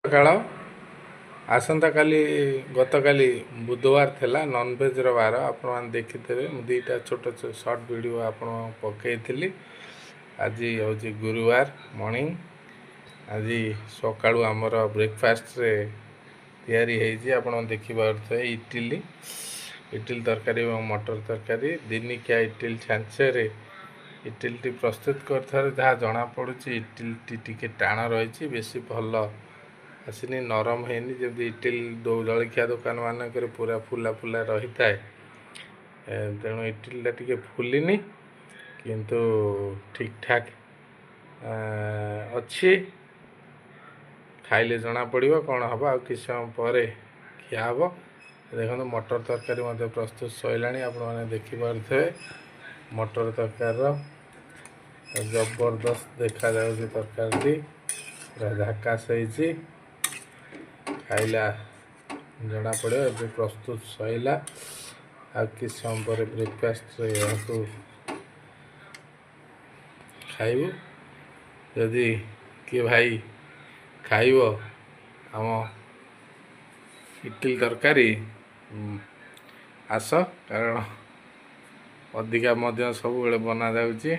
ସକାଳ ଆସନ୍ତା କାଲି ଗତକାଲି ବୁଧବାର ଥିଲା ନନଭେଜର ବାର। ଆପଣମାନେ ଦେଖିଥିବେ ମୁଁ ଦୁଇଟା ଛୋଟ ସର୍ଟ ଭିଡ଼ିଓ ଆପଣ ପକାଇଥିଲି। ଆଜି ହେଉଛି ଗୁରୁବାର ମର୍ଣ୍ଣିଂ। ଆଜି ସକାଳୁ ଆମର ବ୍ରେକଫାଷ୍ଟରେ ତିଆରି ହେଇଛି, ଆପଣ ଦେଖିପାରୁଥିବେ ଇଟିଲି ତରକାରୀ ଏବଂ ମଟର ତରକାରୀ। ଦିନିକିଆ ଇଟିଲି ଛାଞ୍ଚରେ ଇଟିଲିଟି ପ୍ରସ୍ତୁତ କରିଥିବାରୁ ଯାହା ଜଣାପଡ଼ୁଛି ଇଟିଲିଟି ଟିକେ ଟାଣ ରହିଛି, ବେଶୀ ଭଲ ଆସିନି, ନରମ ହେଇନି। ଯେମିତି ଇଟିଲି ଜଳଖିଆ ଦୋକାନ ମାନଙ୍କରେ ପୁରା ଫୁଲା ଫୁଲା ରହିଥାଏ, ତେଣୁ ଇଟିଲିଟା ଟିକେ ଫୁଲିନି, କିନ୍ତୁ ଠିକ୍ଠାକ୍ ଅଛି। ଖାଇଲେ ଜଣାପଡ଼ିବ କ'ଣ ହେବ, ଆଉ କିଛି ସମୟ ପରେ ଖିଆ ହେବ। ଦେଖନ୍ତୁ ମଟର ତରକାରୀ ମଧ୍ୟ ପ୍ରସ୍ତୁତ ସରିଲାଣି, ଆପଣମାନେ ଦେଖିପାରୁଥିବେ। ମଟର ତରକାରୀର ଜବରଦସ୍ତ ଦେଖାଯାଉଛି, ତରକାରୀଟି ପୁରା ଝାକାସ୍ ହେଇଛି, ଖାଇଲା ଜଣାପଡ଼ିବ। ଏବେ ପ୍ରସ୍ତୁତ ସରିଲା, ଆଉ କିଛି ସମୟ ପରେ ବ୍ରେକଫାଷ୍ଟରେ ଏହାକୁ ଖାଇବୁ। ଯଦି କିଏ ଭାଇ ଖାଇବ ଆମ ଇଟିଲି ତରକାରୀ, ଆସ, କାରଣ ଅଧିକା ମଧ୍ୟ ସବୁବେଳେ ବନାଯାଉଛି।